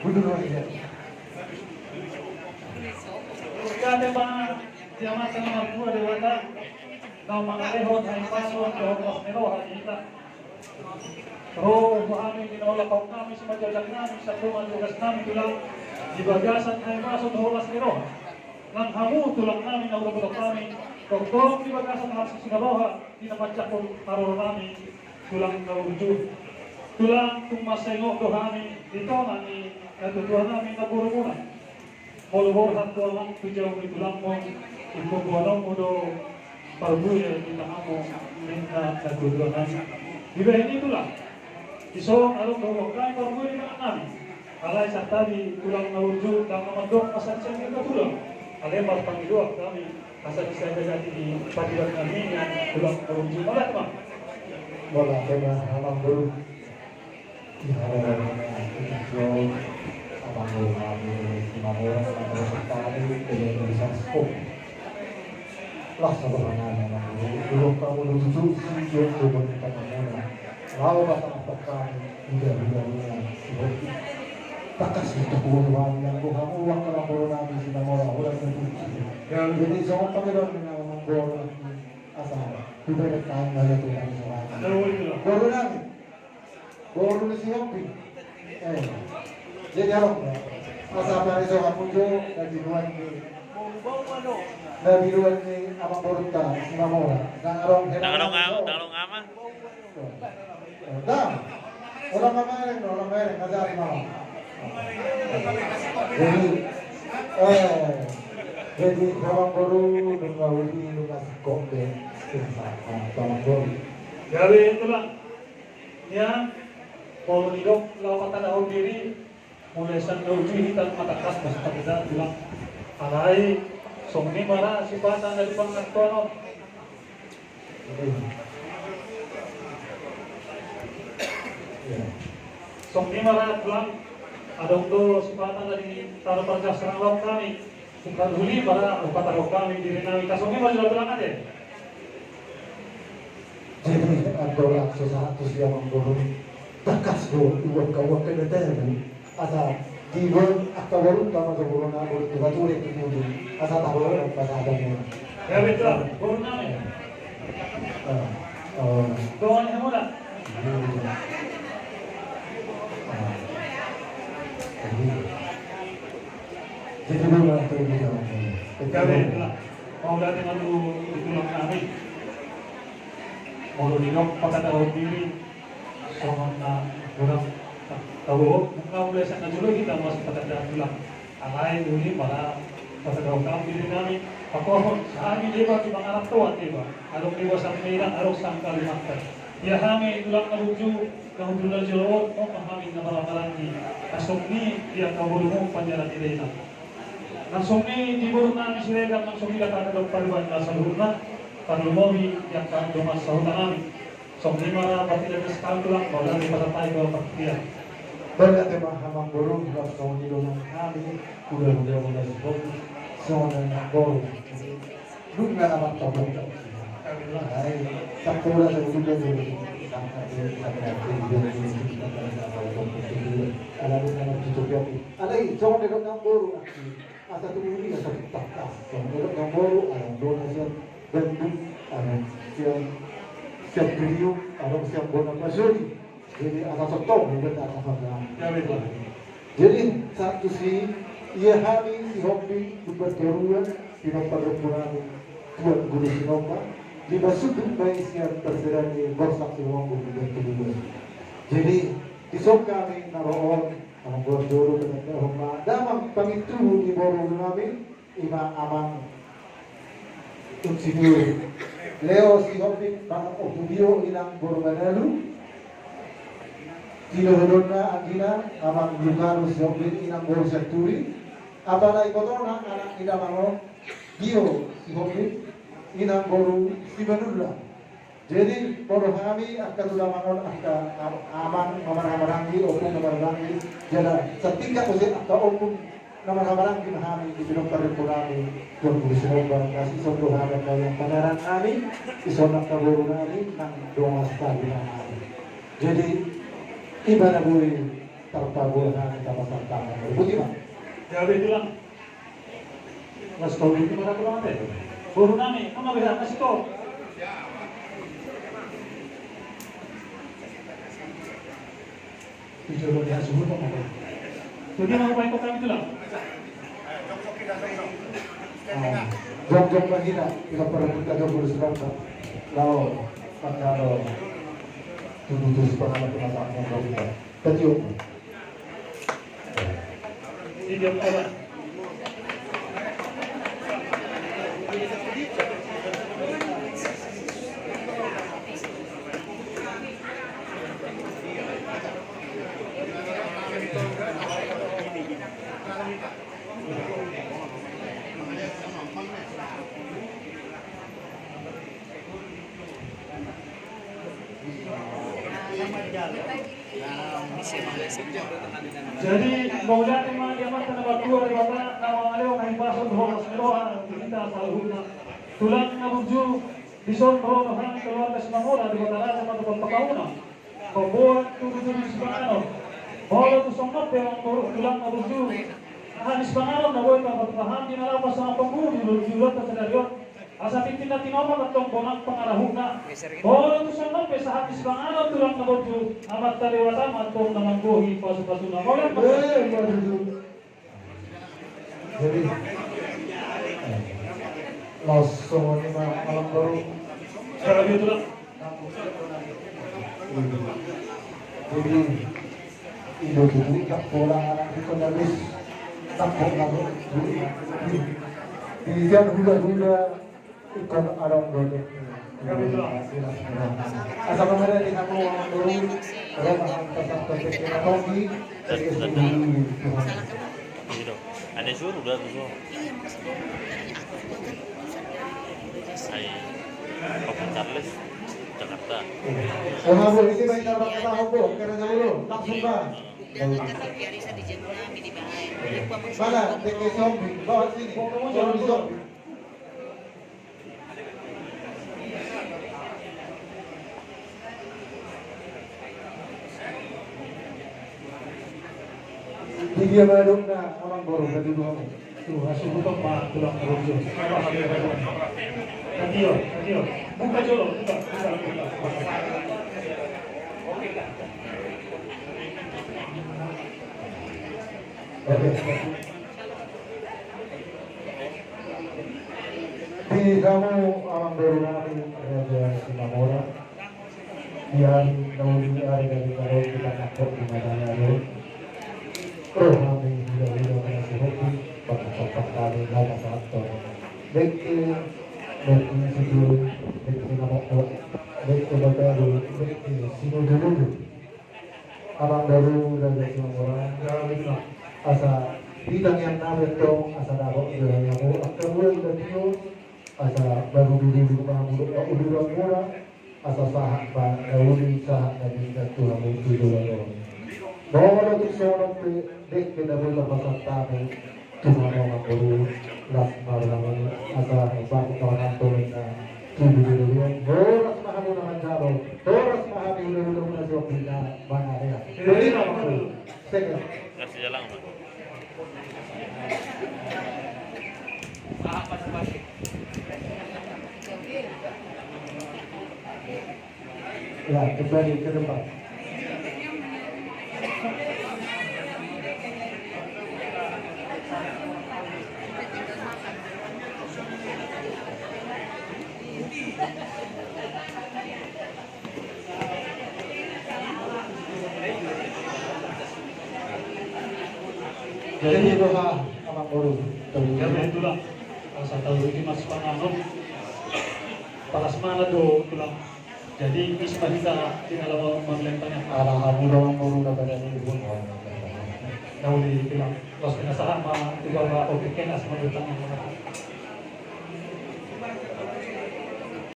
Budul ya. Kaya ba tiyamat sa mga buwa dewata na mga lehon ay paso ang Diyos nilo hakita. Pero buhamin dinolakaw namin sa madyalag namin sa tuman lugas namin tulang ibagasan ay paso ang Diyos nilo. Nang hamu tulang namin na ulabulok namin kung ibagasan ang sa sinabawa dinapadyak ko karol namin tulang naulujud. Tulang kung masengo dohamin dito nani natutuhan namin na buru-buran. Muluhurhan ko lang tujaw may tulang mo, ipubuanong mo do parbuya kita mo minta natutuhan namin. Diba hindi tulang? Isong along doon kain parbuya na namin. Alay sa tadi tulang naulujud ang namandok masansya kita tulang. Alay pangidua kami asal saya jadi di padilan kami yang tulang naulujud. Wala teman? Wala teman, hamang buru. Abang buru kami Mamora atau sekali dengan tulisan skop. Lah sebenarnya abang buru belum kamu lucu sih belum kita Mamora. Lalu kata kami juga seperti takas itu buruan yang kamu uang kalau buru nabi si Mamora udah tentu. Yang jadi soal pangeran dengan Mamora asal diberi tangan ada tuh kami soal. Buru nabi. Buru ni siapa? Jadi apa? Masa apa itu kamu jo dari luar ni abang Boruta si Mamora nang Dalong ama. Dah orang mereng ngajari mama. Jadi abang Boru mengawali lunas kopi abang Boru. Jadi itulah ya kalau hidup lawatan tahun diri mulai sanduji hitam matakas basta kita bilang alai songni mara sipatan dari pangaktono songni mara bilang ada untuk sipatan dari taruh parjas serang kami singkat huli para upata kami diri nami kasongni mara bilang aja. Jadi ada sesuatu yang membuat takas do iwan kawan kena terjadi. Asa diwan akawarun kama sa corona bol tubatule tutudu asa tawaran pada adanya Ya betul corona ya doan yang mana jadi dulu itu dia ya betul mau dari mana itulah kami mau dinok pada tahun diri sama orang tahu bukan mulai sana dulu kita masih pada tulang alai dulu para pada kami diri kami aku saat ini dia bagi mengarap tuan dia arung dia sampai ira arung sangkal makan ya kami tulang menuju kehudulan jelawat mau kami nama lagi langsung ni dia kabulmu panjara tidak langsung ni diburu kami siregan langsung kita kata dokter banyak seluruhnya parlumobi yang kami domas sahut kami song lima pati dari sekali tulang mau dari pasal ke paktian. Banyak tema hamang burung langsung di dalam kami udah sebut soalnya burung lu nggak amat tahu hai sakura sudah dulu ada jangan dekat dengan burung asa tu ini asa tak jangan dekat dengan burung ada donasi bentuk ada siap video ada siap bonak masuri. Jadi asal sotong kita akan faham. Jadi satu si ia hari si hobi berkeruan di nomor berkurang tuan guru sinoma di basudut bayi siap terserah di borsak sinoma berkeruan. Jadi isok kami naroon ang bordoro dengan rumah damang pangitu di boru kami ima amang insinyur Leo si hobi pang otudio ilang boru manalu. Tinuhudona agina amang lugarus yoblin inang boru sekturi apana ikotona anak ina mango dio si hoblin inang boru si manulla jadi boru kami akan sudah mangon akan aman nomor-nomorangi opung nomor-nomorangi jadi setingkat usia atau opung nomor-nomorangi kami di bidang paripurami tuan guru sinobang kasih sondo hadan yang panaran kami isonak kaboru kami nang doa sekali kami jadi ibadah bui tertabuhan kita pasang tangan. Begitu Pak? Jadi bilang, mas kau itu pada kurang apa? Buru nami, kamu bisa kasih kau. Tujuh dia subuh kok mau. Jadi mau main kok kami itu lah. Jom-jom lagi nak, kita perlu kita gabung sekarang. Lalu, kalau tujuh sepanjang penataan yang berbeda, kecium. Ini apa? Jadi kemudian memang diamankan nama dua di mana nama aleo kain pasal horos merohan kita salhuna tulang nabuju bison rohan keluarga semangora di kota rasa pada pakauna pembuat tujuh sebangano bola tu songot yang tulang nabuju hanis bangano naboy ka paham di nalapas sama pemburu di luar tersedario asa pimpin na tinoma katong bonang pangarahuna bola tu songot pe sa hanis bangano tulang nabuju amat taliwata matong namanggohi pasu-pasuna bola Jadi langsung ini malam baru. Sekarang itu lah. Jadi Indo itu tak pola anak itu habis takut takut. Dilihat hula-hula ikan arang dulu. Asal kamera di kamu orang dulu, kalau makan tempat kita kopi, ada suruh udah tuh saya Papa Charles Jakarta Bu, ini baik dapat kita Bu, karena dulu langsung Pak. Mana? Teke zombie, bawa sini, jangan di zombie. Dia baru na orang baru dari dulu. Tuh hasil bukan mah tulang nabuju. Kadio. Buka jolo, buka. Oke. Di kamu orang baru kami Raja Sinamora. Yang dahulu hari dari kalau kita takut di mana ada. Kami tidak mengasih hobi pada kali lama satu. Dekti sebelum dekti nama dekti baru dekti sino dulu. Abang baru dari semua orang asa bidang yang nama itu asa dapat dari yang mau aktor dari asa baru dulu kamu udah murah asa sah baru sah dari Tuhan itu dulu. Bahwa untuk seorang dek kita boleh pasang tangan cuma orang baru las malam asa bang kawan tulen tujuh dulu boras mahal nama jaro boras mahal dulu masih punya banyak ya jadi nama second kasih jalan Pak. ya kembali ke depan. Jadi doa abang baru. Karena itulah asa tahu ini mas panganom palas mana do tulang. Jadi isma kita dalam menglempanya Alhamdulillah baru dapat dari ibu. Nauli bilang los penasaran mah tiba-tiba oke kenas menurut